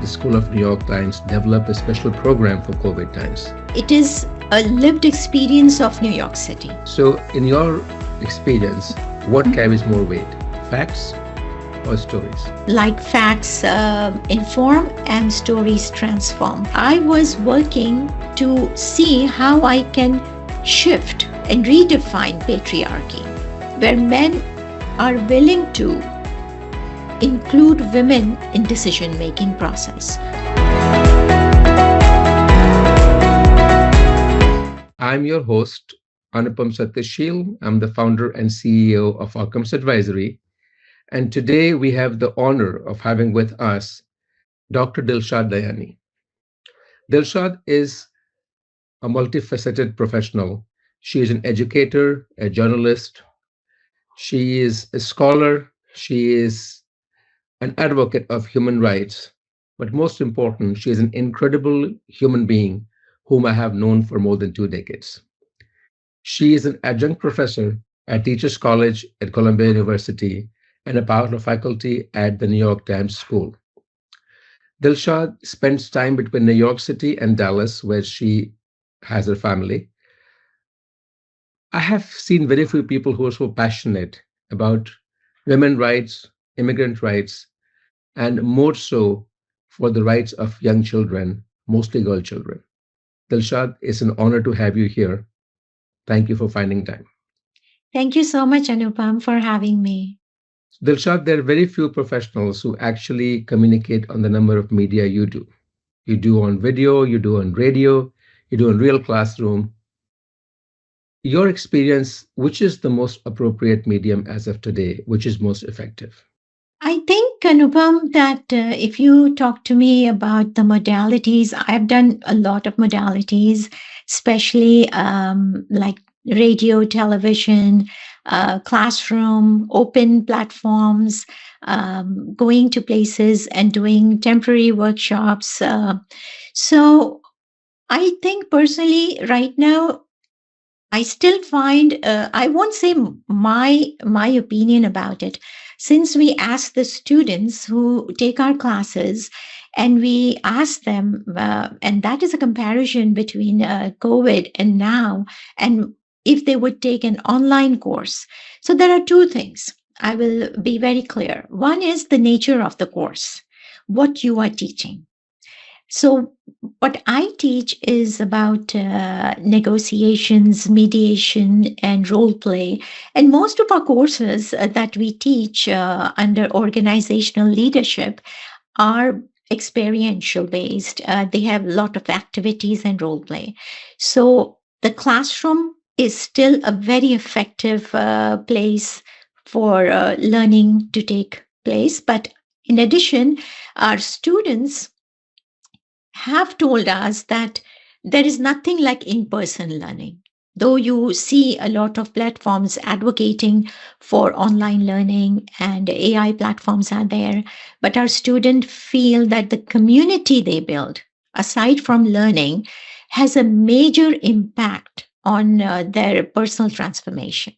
the School of New York Times develop a special program for COVID times. It is a lived experience of New York City. So, in your experience, what carries more weight, facts or stories? Like facts inform and stories transform. I was working to see how I can shift and redefine patriarchy, where men are willing to include women in decision-making process. I'm your host, Anupam Satyasheel. I'm the founder and CEO of Outcomes Advisory. And today we have the honor of having with us Dr. Dilshad Dayani. Dilshad is a multifaceted professional. She is an educator, a journalist. She is a scholar. She is an advocate of human rights. But most important, she is an incredible human being whom I have known for more than 2 decades. She is an adjunct professor at Teachers College at Columbia University and a part of faculty at the New York Times School. Dilshad spends time between New York City and Dallas, where she has her family. I have seen very few people who are so passionate about women's rights, immigrant rights, and more so for the rights of young children, mostly girl children. Dilshad, it's an honor to have you here. Thank you for finding time. Thank you so much, Anupam, for having me. Dilshad, there are very few professionals who actually communicate on the number of media you do. You do on video, you do on radio, you do in real classroom. Your experience, which is the most appropriate medium as of today, which is most effective? I think, Anupam, that if you talk to me about the modalities, I've done a lot of modalities, especially like radio, television, classroom, open platforms, going to places and doing temporary workshops. So I think personally, right now, I still find I won't say my opinion about it. Since we ask the students who take our classes, and we ask them, and that is a comparison between COVID and now, and if they would take an online course. So there are two things. I will be very clear. One is the nature of the course, what you are teaching. So, what I teach is about negotiations, mediation, and role play. And most of our courses that we teach under organizational leadership are experiential based. They have a lot of activities and role play. So, the classroom is still a very effective place for learning to take place. But in addition, our students have told us that there is nothing like in-person learning. Though you see a lot of platforms advocating for online learning and AI platforms are there, but our students feel that the community they build, aside from learning, has a major impact on their personal transformation.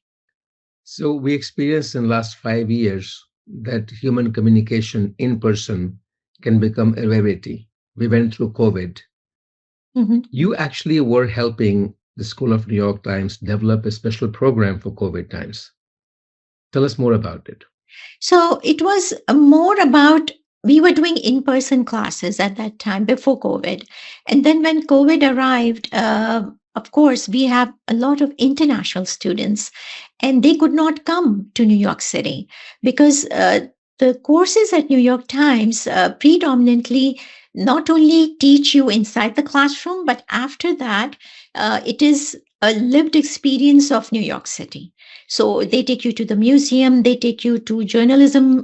So we experienced in the last 5 years that human communication in person can become a rarity. We went through COVID. Mhm. You actually were helping the School of New York Times develop a special program for COVID times. Tell us more about it. So it was more about we were doing in-person classes at that time before COVID. And then when COVID arrived, of course, we have a lot of international students and they could not come to New York City because the courses at New York Times predominantly not only teach you inside the classroom, but after that, it is a lived experience of New York City. So they take you to the museum, they take you to journalism,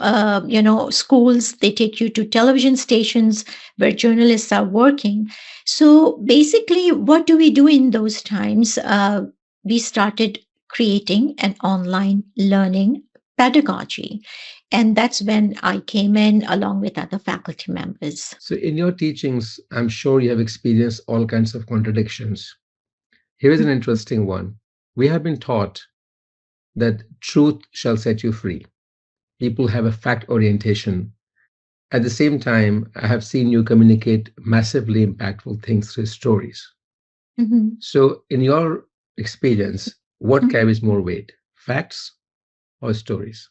schools, they take you to television stations where journalists are working. So basically, what do we do in those times? We started creating an online learning pedagogy. And that's when I came in along with other faculty members. So, in your teachings, I'm sure you have experienced all kinds of contradictions. Here is an interesting one. We have been taught that truth shall set you free. People have a fact orientation At the same time, I have seen you communicate massively impactful things through stories. Mhm. So, in your experience, what carries more weight, facts or stories?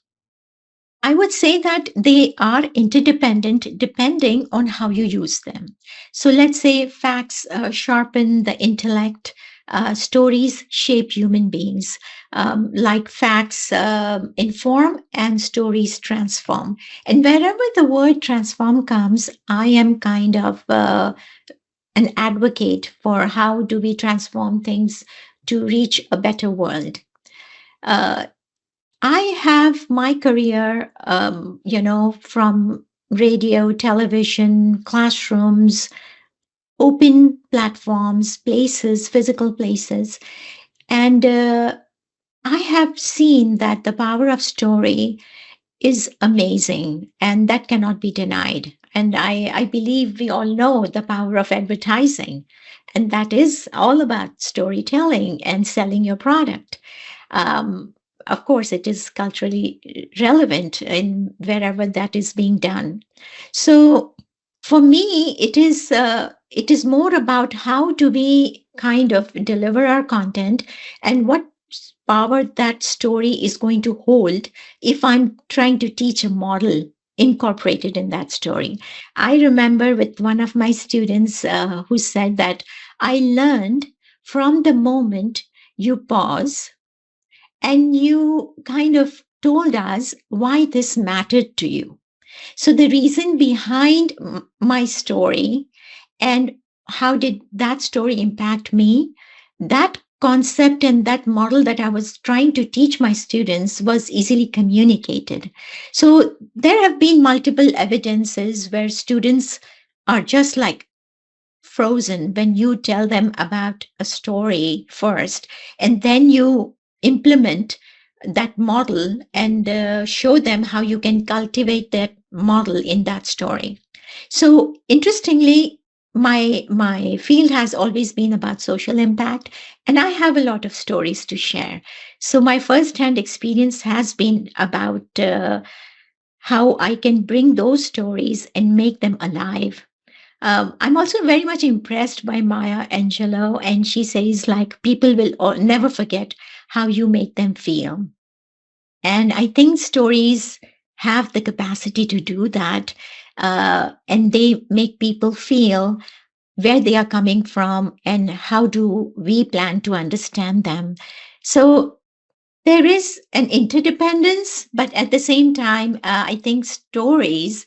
I would say that they are interdependent depending on how you use them. So let's say facts sharpen the intellect, stories shape human beings. Like facts inform and stories transform. And wherever the word transform comes, I am kind of an advocate for how do we transform things to reach a better world. Uh, I have my career, from radio, television, classrooms, open platforms, places, physical places. And I have seen that the power of story is amazing and that cannot be denied. And I believe we all know the power of advertising, and that is all about storytelling and selling your product. Um, of course, it is culturally relevant in wherever that is being done. So, for me, it is more about how do we kind of deliver our content and what power that story is going to hold if I'm trying to teach a model incorporated in that story. I remember with one of my students who said that I learned from the moment you pause and you kind of told us why this mattered to you. So, the reason behind my story and how did that story impact me, that concept and that model that I was trying to teach my students was easily communicated. So, there have been multiple evidences where students are just like frozen when you tell them about a story first and then you implement that model and show them how you can cultivate that model in that story. So interestingly, my field has always been about social impact, and I have a lot of stories to share. So my first hand experience has been about how I can bring those stories and make them alive. I'm also very much impressed by Maya Angelou, and she says, like, people will never forget how you make them feel. And I think stories have the capacity to do that. And they make people feel where they are coming from and how do we plan to understand them. So there is an interdependence, but at the same time, I think stories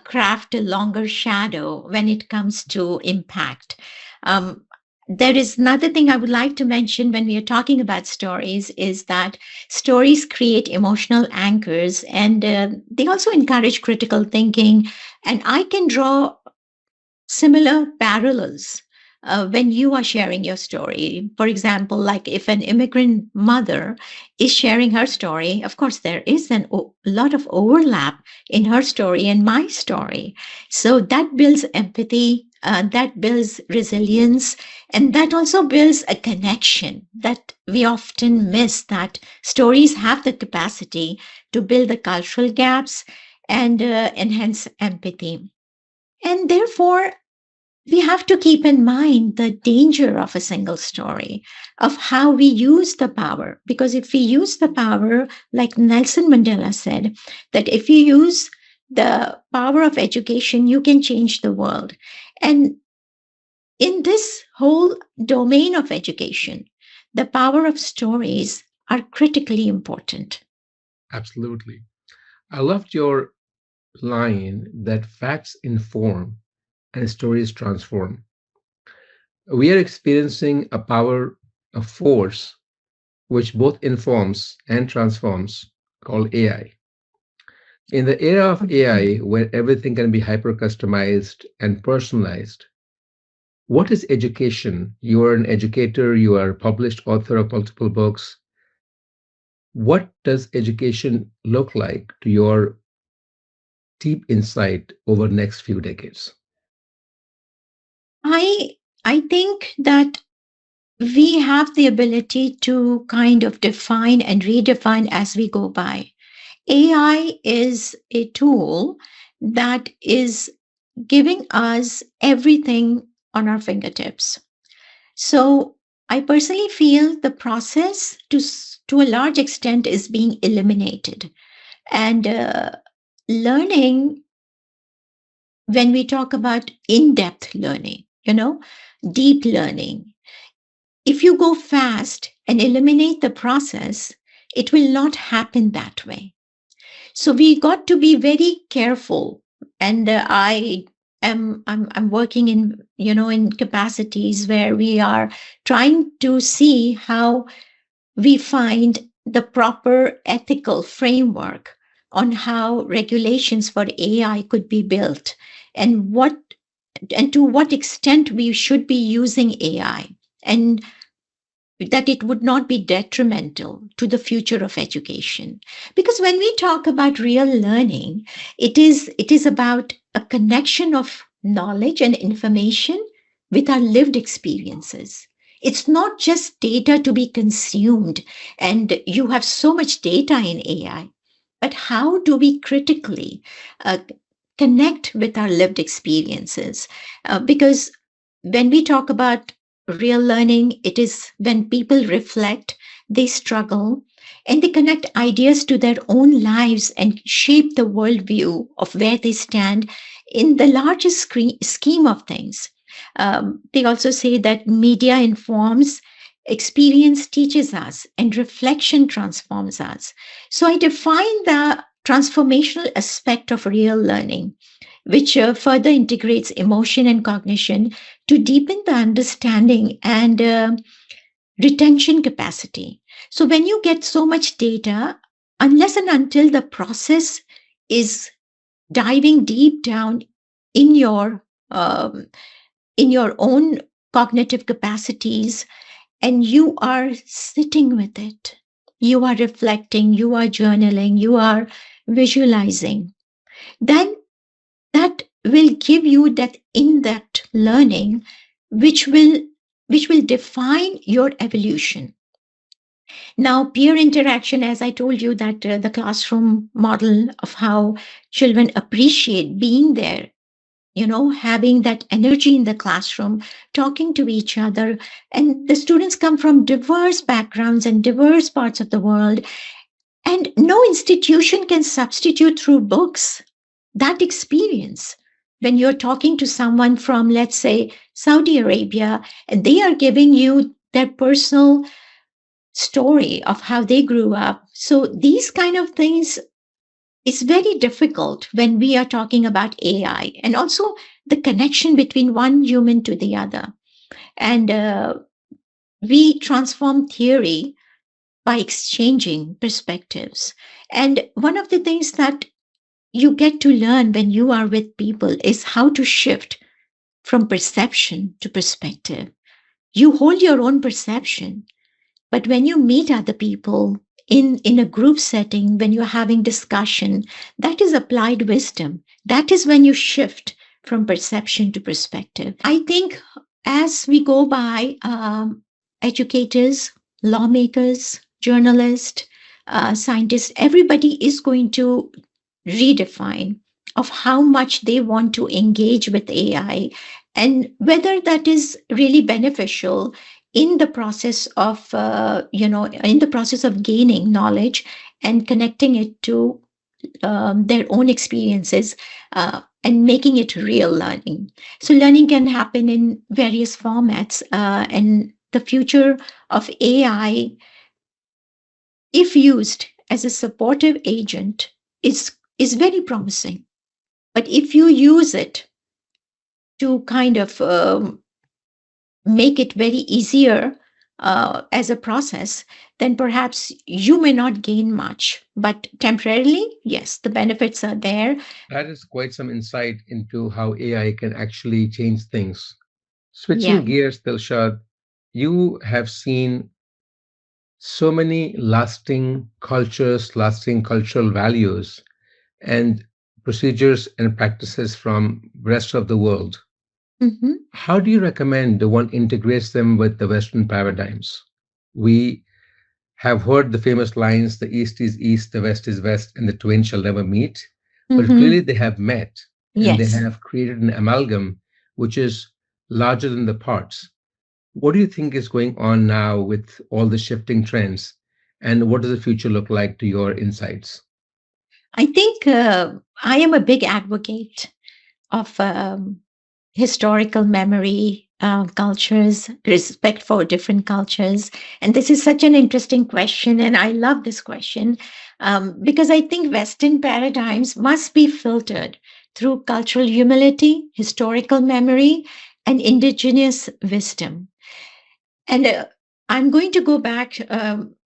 craft a longer shadow when it comes to impact. Um, there is another thing I would like to mention when we are talking about stories is that stories create emotional anchors and they also encourage critical thinking. And I can draw similar parallels when you are sharing your story. For example, like if an immigrant mother is sharing her story, of course, there is a lot of overlap in her story and my story. So that builds empathy, that builds resilience, and that also builds a connection that we often miss, that stories have the capacity to build the cultural gaps and enhance empathy. And therefore, we have to keep in mind the danger of a single story, of how we use the power. Because if we use the power, like Nelson Mandela said, that if you use the power of education, you can change the world. And in this whole domain of education, the power of stories are critically important. Absolutely. I loved your line that facts inform and stories transform. We are experiencing a power, a force, which both informs and transforms, called AI. In the era of AI, where everything can be hyper customized and personalized, what is education? You are an educator, you are a published author of multiple books. What does education look like to your deep insight over the next few decades? I I think that we have the ability to kind of define and redefine as we go by. AI is a tool that is giving us everything on our fingertips. So I personally feel the process to a large extent is being eliminated. And learning, when we talk about in depth learning, deep learning, if you go fast and eliminate the process, it will not happen that way. So we got to be very careful. And I'm working in, in capacities where we are trying to see how we find the proper ethical framework on how regulations for AI could be built, and to what extent we should be using AI, and that it would not be detrimental to the future of education. Because when we talk about real learning, it is about a connection of knowledge and information with our lived experiences. It's not just data to be consumed, and you have so much data in AI, but how do we critically uh, connect with our lived experiences? Because when we talk about real learning, it is when people reflect, they struggle, and they connect ideas to their own lives and shape the worldview of where they stand in the largest scheme of things. They also say that media informs, experience teaches us, and reflection transforms us. So I define the transformational aspect of real learning, which further integrates emotion and cognition to deepen the understanding and retention capacity. So, when you get so much data, unless and until the process is diving deep down in um, your own cognitive capacities, and you are sitting with it, you are reflecting, you are journaling, you are visualizing, then that will give you that in-depth learning, which will define your evolution. Now, peer interaction, as I told you, that the classroom model of how children appreciate being there, having that energy in the classroom, talking to each other. And the students come from diverse backgrounds and diverse parts of the world, and no institution can substitute through books that experience. When you're talking to someone from, let's say, Saudi Arabia, and they are giving you their personal story of how they grew up. So these kind of things is very difficult when we are talking about AI, and also the connection between one human to the other. And we transform theory by exchanging perspectives. And one of the things that you get to learn when you are with people is how to shift from perception to perspective. You hold your own perception, but when you meet other people in a group setting, when you're having discussion, that is applied wisdom. That is when you shift from perception to perspective. I think as we go by, educators, lawmakers, journalists, scientists, everybody is going to redefine of how much they want to engage with AI, and whether that is really beneficial in the process of in the process of gaining knowledge and connecting it to their own experiences, and making it real learning. So learning can happen in various formats, and the future of AI, if used as a supportive agent, is very promising. But if you use it to kind of make it very easier as a process, then perhaps you may not gain much. But temporarily, yes, the benefits are there. That is quite some insight into how AI can actually change things. Yeah. Switching gears, Dilshad, you have seen so many lasting cultures, lasting cultural values, and procedures and practices from rest of the world. Mhm. How do you recommend the one integrates them with the Western paradigms? We have heard the famous lines, the East is East, the West is West, and the twain shall never meet. but clearly Mm-hmm. they have met and they Yes. have created an amalgam which is larger than the parts. What do you think is going on now with all the shifting trends? And what does the future look like to your insights? I think I am a big advocate of historical memory, cultures, respect for different cultures. And this is such an interesting question. And I love this question because I think Western paradigms must be filtered through cultural humility, historical memory, and indigenous wisdom. And I'm going to go back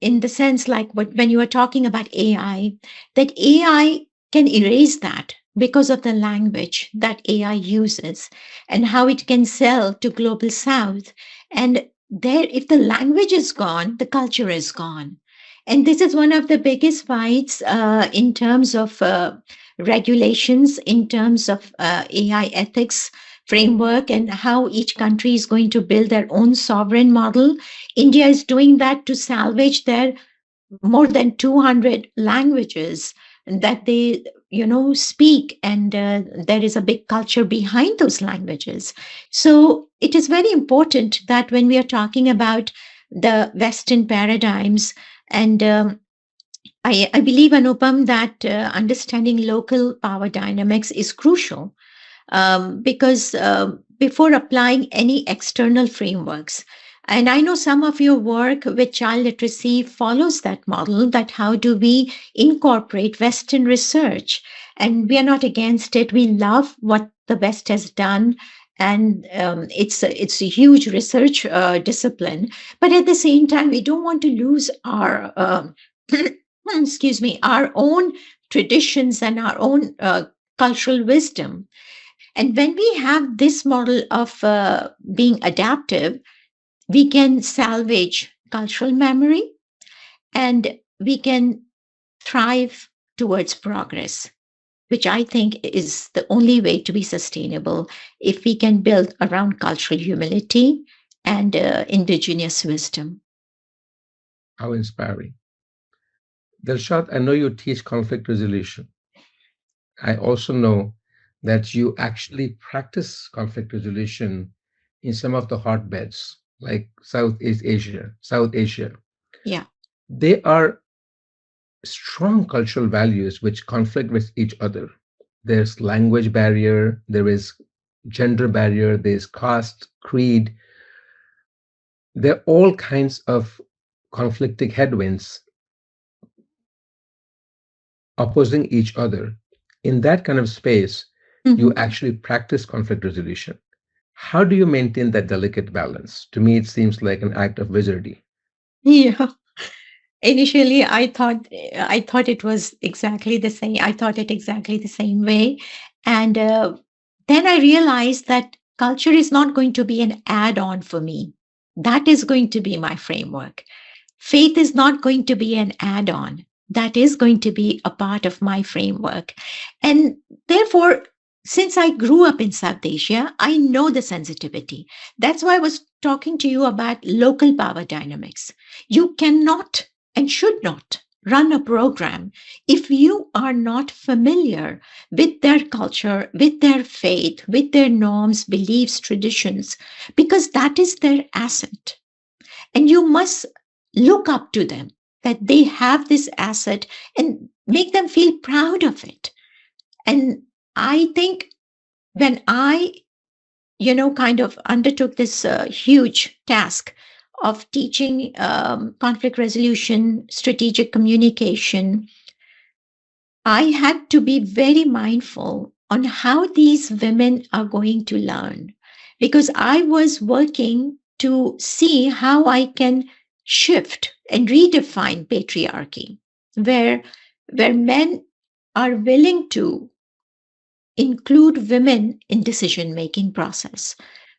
in the sense like when you were talking about AI, that AI can erase that because of the language that AI uses and how it can sell to global south. And there, if the language is gone, the culture is gone. And this is one of the biggest fights in terms of regulations, in terms of AI ethics framework and how each country is going to build their own sovereign model. India is doing that to salvage their more than 200 languages that they speak, and there is a big culture behind those languages. So it is very important that when we are talking about the Western paradigms, and I believe, Anupam, that understanding local power dynamics is crucial because before applying any external frameworks, and I know some of your work with child literacy follows that model, that how do we incorporate Western research? And we are not against it. We love what the West has done. And it's a huge research discipline. But at the same time, we don't want to lose our, excuse me, our own traditions and our own cultural wisdom. And when we have this model of being adaptive, we can salvage cultural memory and we can thrive towards progress, which I think is the only way to be sustainable if we can build around cultural humility and indigenous wisdom. How inspiring. Dilshad, I know you teach conflict resolution. I also know that you actually practice conflict resolution in some of the hotbeds, like Southeast Asia, South Asia. Yeah. They are strong cultural values which conflict with each other. There's language barrier, there is gender barrier, there's caste, creed. There are all kinds of conflicting headwinds opposing each other. In that kind of space, you Mhm. actually practice conflict resolution. How do you maintain that delicate balance? To me, it seems like an act of wizardry. Yeah. Initially, I thought it was exactly the same. I thought it exactly the same way, and then I realized that culture is not going to be an add-on for me. That is going to be my framework. Faith is not going to be an add on. That is going to be a part of my framework. And therefore, since I grew up in South Asia, I know the sensitivity. That's why I was talking to you about local power dynamics. You cannot and should not run a program if you are not familiar with their culture, with their faith, with their norms, beliefs, traditions, because that is their asset. And you must look up to them that they have this asset and make them feel proud of it. And I think when I, kind of undertook this huge task of teaching conflict resolution, strategic communication, I had to be very mindful on how these women are going to learn because I was working to see how I can shift and redefine patriarchy where men are willing to include women in decision making process.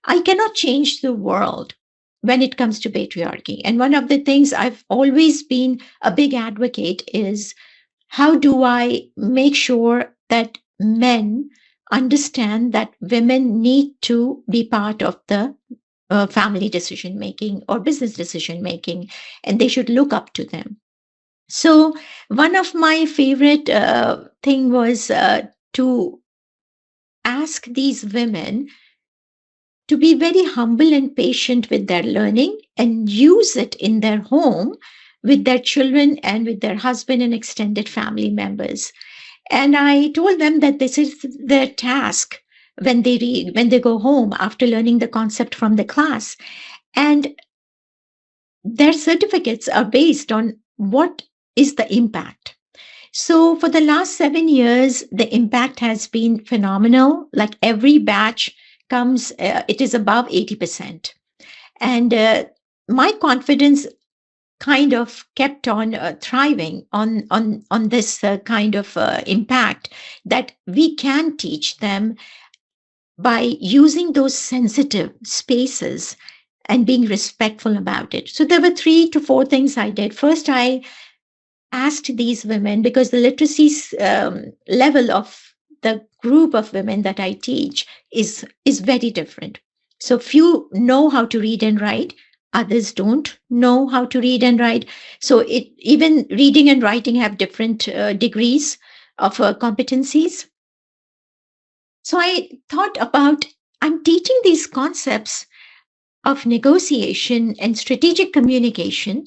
I cannot change the world when it comes to patriarchy, and one of the things I've always been a big advocate is how do I make sure that men understand that women need to be part of the family decision making or business decision making, and they should look up to them? So one of my favorite thing was to ask these women to be very humble and patient with their learning and use it in their home with their children and with their husband and extended family members. And I told them that this is their task when they read, when they go home after learning the concept from the class. And their certificates are based on what is the impact. So for the last 7 years, the impact has been phenomenal. Like every batch comes, it is above 80%. And my confidence kind of kept on thriving on this kind of impact that we can teach them by using those sensitive spaces and being respectful about it. So there were 3 to 4 things I did. First, I asked these women, because the literacy level of the group of women that I teach is very different. So few know how to read and write, others don't know how to read and write. So it even reading and writing have different degrees of competencies. So I thought about, I'm teaching these concepts of negotiation and strategic communication,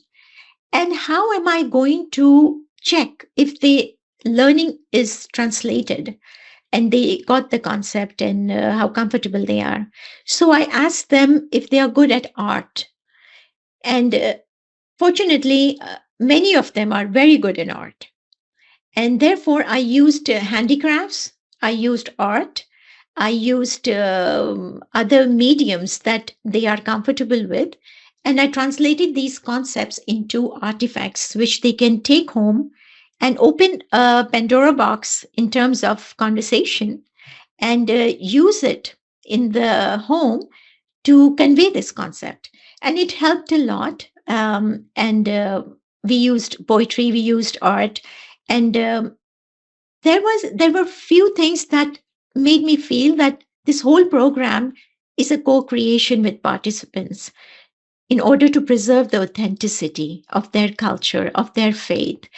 and how am I going to check if the learning is translated and they got the concept, and how comfortable they are? So I asked them if they are good at art. And fortunately, many of them are very good in art. And therefore, I used handicrafts, I used art, I used other mediums that they are comfortable with. And I translated these concepts into artifacts which they can take home and open a Pandora box in terms of conversation, and use it in the home to convey this concept. And it helped a lot. And we used poetry, we used art, and there were few things that made me feel that this whole program is a co-creation with participants in order to preserve the authenticity of their culture, of their faith.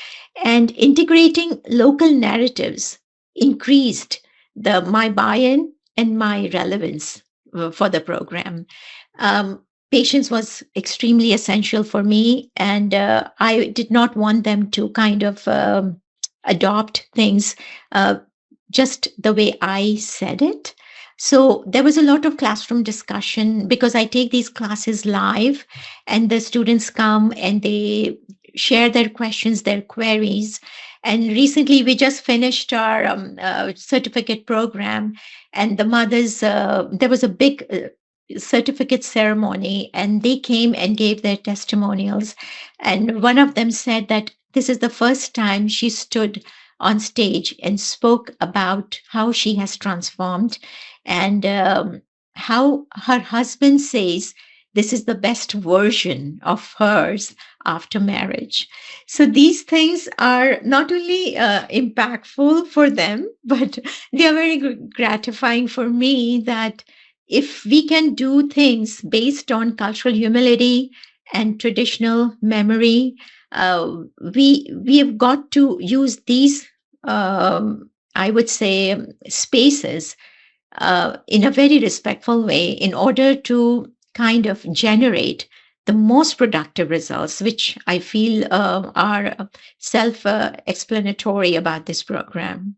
And integrating local narratives increased my buy-in and my relevance for the program. Patience was extremely essential for me, and I did not want them to kind of adopt things uh, just the way I said it. So there was a lot of classroom discussion because I take these classes live, and the students come and they share their questions, their queries. And recently we just finished our certificate program, and the mothers, there was a big certificate ceremony, and they came and gave their testimonials. And one of them said that this is the first time she stood on stage and spoke about how she has transformed, and how her husband says this is the best version of hers after marriage. So these things are not only impactful for them, but they are very gratifying for me, that if we can do things based on cultural humility and traditional memory, uh, we have got to use these, I would say, spaces in a very respectful way in order to kind of generate the most productive results, which I feel are self explanatory about this program.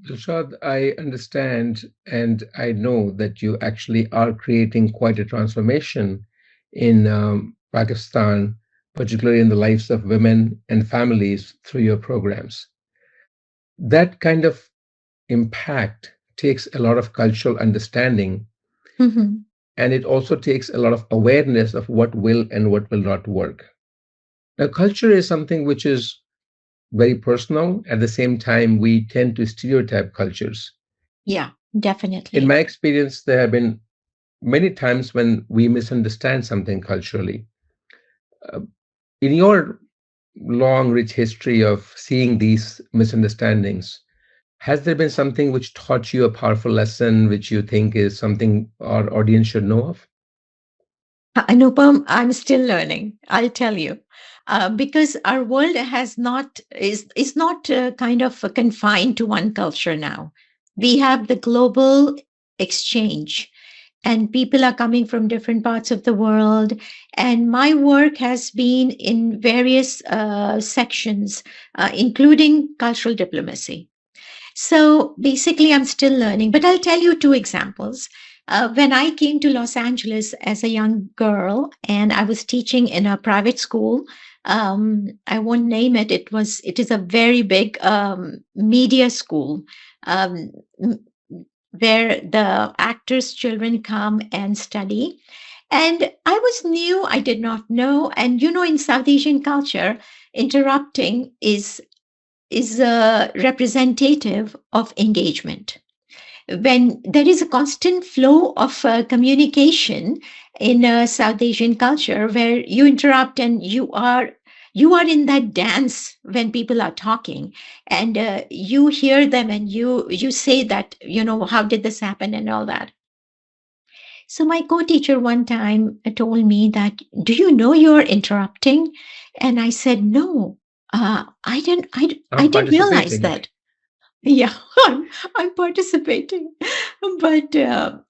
Dilshad, I understand and I know that you actually are creating quite a transformation in Pakistan, particularly in the lives of women and families through your programs. That kind of impact takes a lot of cultural understanding, Mhm. and it also takes a lot of awareness of what will and what will not work. Now, culture is something which is very personal. At the same time, we tend to stereotype cultures. Yeah, In definitely. my experience, there have been many times when we misunderstand something culturally. Uh, in your long, rich history of seeing these misunderstandings, has there been something which taught you a powerful lesson which you think is something our audience should know of? Anupam, I'm still learning, I'll tell you. because our world has not is not kind of confined to one culture now. We have the global exchange, and people are coming from different parts of the world. And my work has been in various sections, including cultural diplomacy. So basically, I'm still learning, but I'll tell you two examples. When I came to Los Angeles as a young girl, and I was teaching in a private school, I won't name it. It is a very big media school, um, m- where the actors' children come and study. And I was new; I did not know. And in South Asian culture, interrupting is a representative of engagement. When there is a constant flow of communication in South Asian culture, where you interrupt and you are in that dance when people are talking, and you hear them, and you say that, how did this happen and all that. So my co-teacher one time told me that, do you know you're interrupting? And I said, no, I I'm didn't realize participating. that. Yeah, I'm participating. But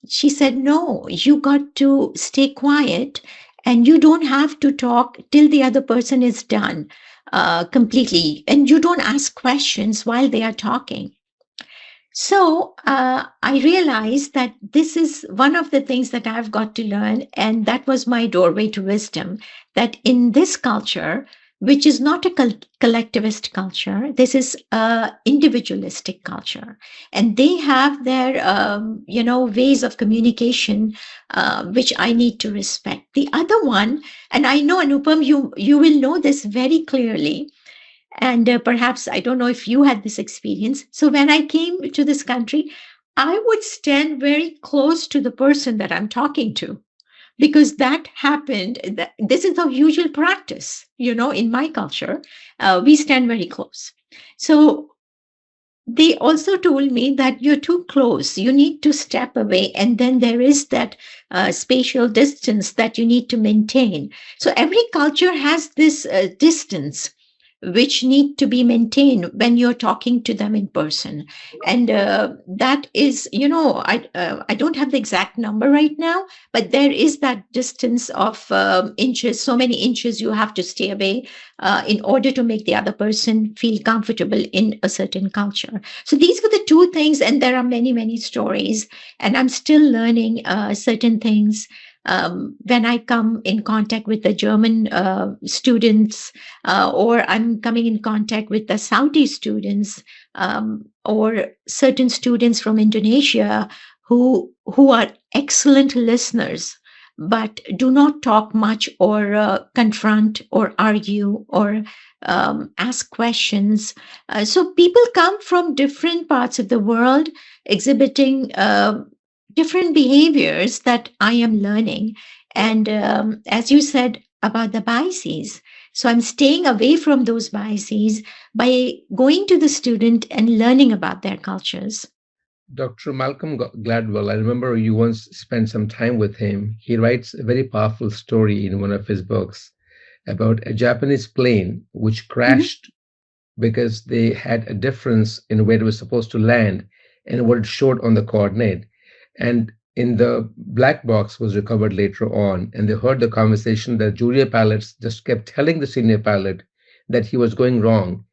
she said, no, you got to stay quiet, and you don't have to talk till the other person is done completely. And you don't ask questions while they are talking. So I realized that this is one of the things that I've got to learn. And that was my doorway to wisdom, that in this culture, which is not a collectivist culture, this is a individualistic culture. And they have their, ways of communication, which I need to respect. The other one, and I know, Anupam, you will know this very clearly, and perhaps, I don't know if you had this experience. So when I came to this country, I would stand very close to the person that I'm talking to, because that happened. This is the usual practice, in my culture. We stand very close. So they also told me that you're too close. You need to step away. And then there is that spatial distance that you need to maintain. So every culture has this distance which need to be maintained when you're talking to them in person. And that is, I don't have the exact number right now, but there is that distance of inches, so many inches you have to stay away in order to make the other person feel comfortable in a certain culture. So these were the two things, and there are many, many stories, and I'm still learning certain things. When I come in contact with the German students, or I'm coming in contact with the Saudi students, or certain students from Indonesia who are excellent listeners, but do not talk much, or confront, or argue, or ask questions. So people come from different parts of the world, exhibiting different behaviors that I am learning. And as you said about the biases, so I'm staying away from those biases by going to the student and learning about their cultures. Dr. Malcolm Gladwell, I remember you once spent some time with him. He writes a very powerful story in one of his books about a Japanese plane which Mhm. crashed because they had a difference in where it was supposed to land and what it showed on the coordinate. And in the black box was recovered later on, and they heard the conversation that junior pilots just kept telling the senior pilot that he was going wrong.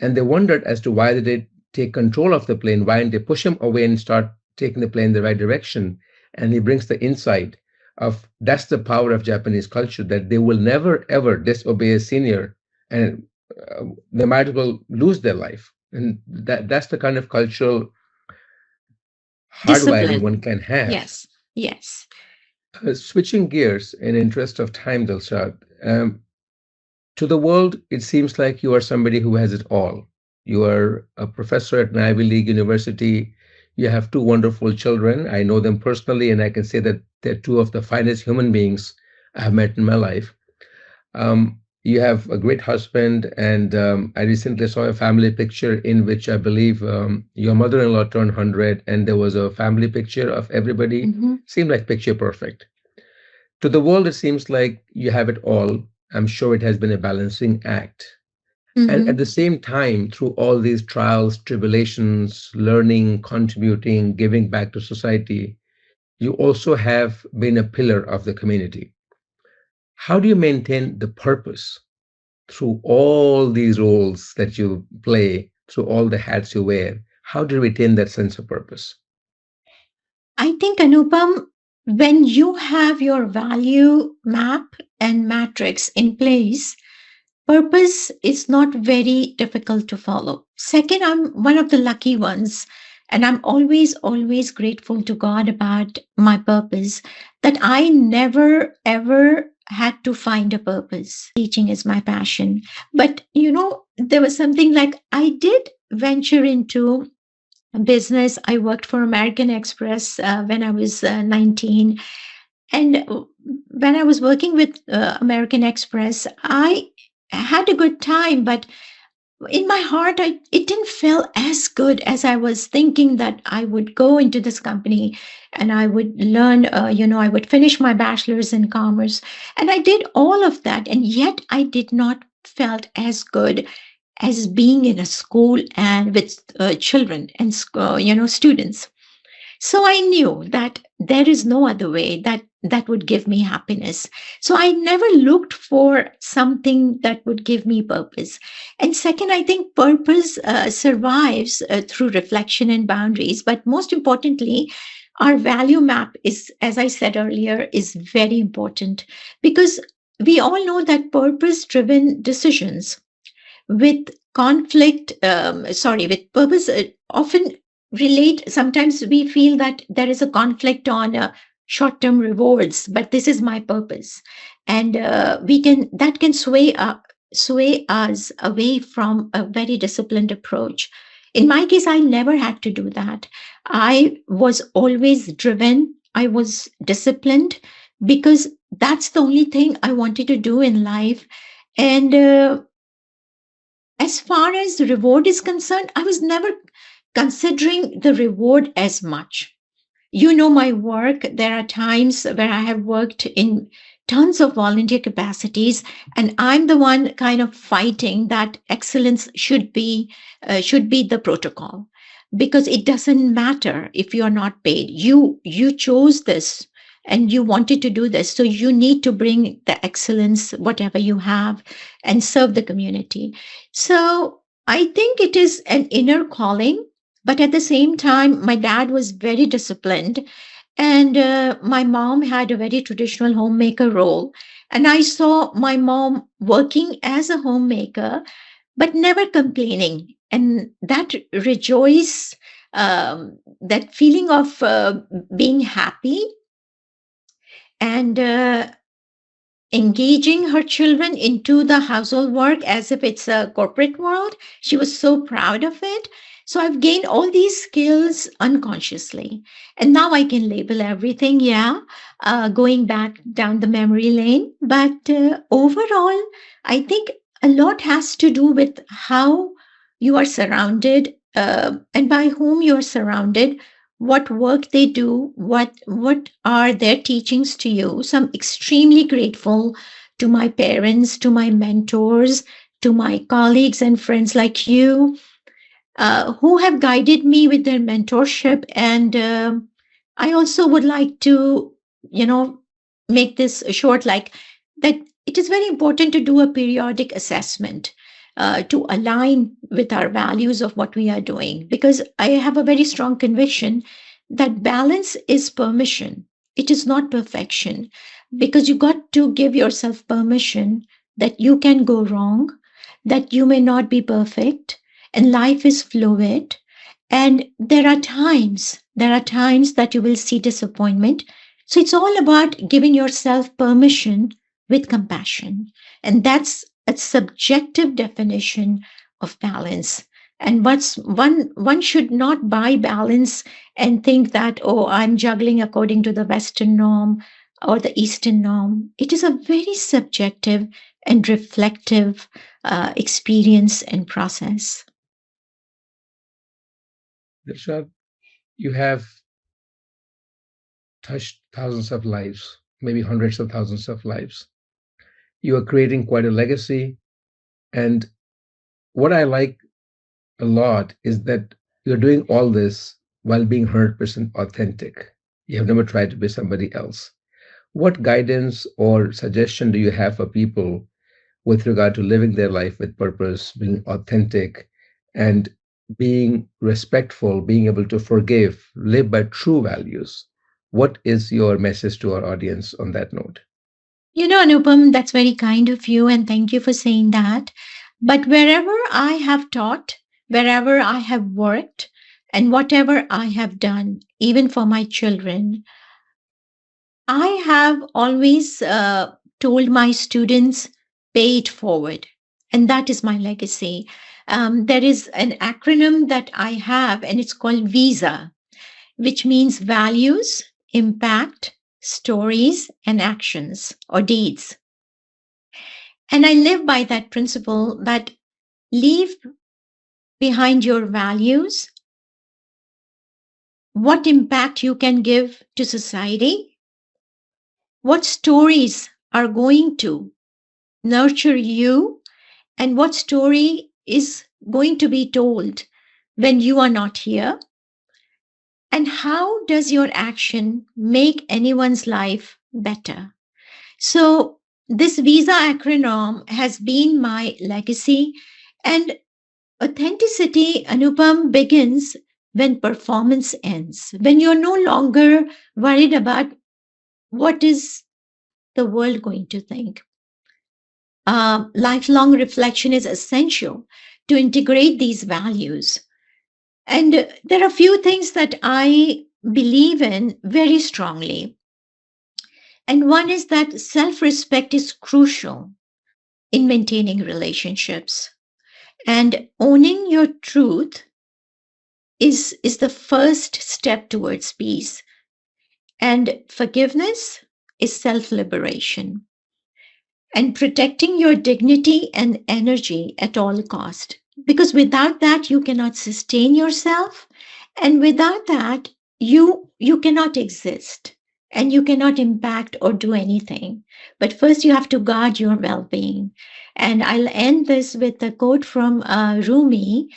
And they wondered as to why they did take control of the plane, why didn't they push him away and start taking the plane in the right direction? And he brings the insight of that's the power of Japanese culture, that they will never ever disobey a senior, and they might as well lose their life. And that's the kind of cultural hardwiring Discipline. one can have. Yes. Yes. Switching gears in interest of time, Dilshad, to the world, it seems like you are somebody who has it all. You are a professor at an Ivy League university. You have two wonderful children. I know them personally, and I can say that they're two of the finest human beings I have met in my life. You have a great husband, and I recently saw a family picture in which I believe your mother-in-law turned 100, and there was a family picture of everybody. Mhm. Seemed like picture perfect. To the world, it seems like you have it all. I'm sure it has been a balancing act. And at Mm-hmm. the same time, through all these trials, tribulations, learning, contributing, giving back to society, you also have been a pillar of the community. How do you maintain the purpose through all these roles that you play, through all the hats you wear? How do you retain that sense of purpose? I think, Anupam, when you have your value map and matrix in place, purpose is not very difficult to follow. Second, I'm one of the lucky ones, and I'm always, always grateful to God about my purpose that I never ever had to find a purpose. Teaching is my passion. But, there was something like I did venture into business. I worked for American Express when I was 19. And when I was working with American Express, I had a good time, but in my heart, it didn't feel as good as I was thinking that I would go into this company and I would learn, I would finish my bachelor's in commerce. And I did all of that. And yet I did not felt as good as being in a school and with children and, students. So I knew that there is no other way that would give me happiness. So I never looked for something that would give me purpose. And second, I think purpose survives through reflection and boundaries. But most importantly, our value map is, as I said earlier, is very important because we all know that purpose driven decisions with with purpose often relate. Sometimes we feel that there is a conflict on short term rewards, but this is my purpose. And that can sway us away from a very disciplined approach. In my case, I never had to do that. I was always driven, I was disciplined because that's the only thing I wanted to do in life. And as far as the reward is concerned, I was never considering the reward as much. My work. There are times where I have worked in tons of volunteer capacities, and I'm the one kind of fighting that excellence should be the protocol, because it doesn't matter if you are not paid. You chose this and you wanted to do this, so you need to bring the excellence, whatever you have, and serve the community. So I think it is an inner calling, but at the same time, my dad was very disciplined, and my mom had a very traditional homemaker role. And I saw my mom working as a homemaker, but never complaining. And that rejoice, that feeling of being happy and engaging her children into the household work as if it's a corporate world. She was so proud of it. So I've gained all these skills unconsciously. And now I can label everything, yeah, going back down the memory lane. But overall, I think a lot has to do with how you are surrounded, and by whom you are surrounded, what work they do, what are their teachings to you. So I'm extremely grateful to my parents, to my mentors, to my colleagues and friends like you, who have guided me with their mentorship. And I also would like to, you know, make this short, like that it is very important to do a periodic assessment to align with our values of what we are doing. Because I have a very strong conviction that balance is permission, it is not perfection. Because you got to give yourself permission that you can go wrong, that you may not be perfect, and life is fluid. And there are times that you will see disappointment. So it's all about giving yourself permission with compassion. And that's a subjective definition of balance. And what's one should not buy balance and think that, oh, I'm juggling according to the Western norm or the Eastern norm. It is a very subjective and reflective experience and process. Dilshad, you have touched thousands of lives, maybe hundreds of thousands of lives. You are creating quite a legacy. And what I like a lot is that you're doing all this while being 100% authentic. You have never tried to be somebody else. What guidance or suggestion do you have for people with regard to living their life with purpose, being authentic, and being respectful, being able to forgive, live by true values? What is your message to our audience on that note? Anupam, that's very kind of you, and thank you for saying that. But wherever I have taught, wherever I have worked, and whatever I have done, even for my children, I have always told my students, pay it forward. And that is my legacy. There is an acronym that I have, and it's called VISA, which means values, impact, stories, and actions or deeds. And I live by that principle that leave behind your values, what impact you can give to society, what stories are going to nurture you, and what story is going to be told when you are not here, and how does your action make anyone's life better. So this visa acronym has been my legacy. And authenticity, Anupam, begins when performance ends, when you're no longer worried about what is the world going to think. Lifelong reflection is essential to integrate these values. And there are a few things that I believe in very strongly. And one is that self respect is crucial in maintaining relationships. And owning your truth is the first step towards peace. And forgiveness is self liberation. And protecting your dignity and energy at all cost, because without that you cannot sustain yourself, and without that you cannot exist, and you cannot impact or do anything. But first you have to guard your well-being. And I'll end this with a quote from Rumi,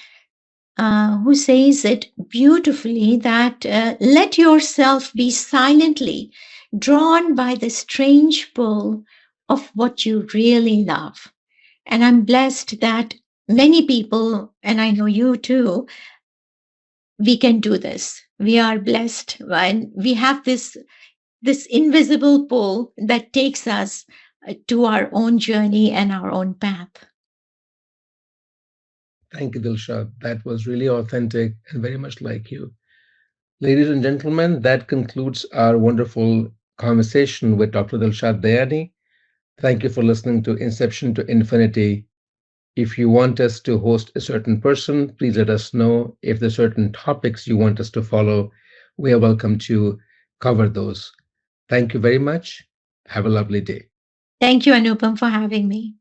who says it beautifully, that let yourself be silently drawn by the strange pull of what you really love. And I'm blessed that many people, and I know you too, we can do this. We are blessed and we have this invisible pull that takes us to our own journey and our own path. Thank you, Dilshad. That was really authentic and very much like you. Ladies and gentlemen, that concludes our wonderful conversation with Dr. Dilshad Dayani. Thank you for listening to Inception to Infinity. If you want us to host a certain person, please let us know. If there are certain topics you want us to follow, we are welcome to cover those. Thank you very much. Have a lovely day. Thank you, Anupam, for having me.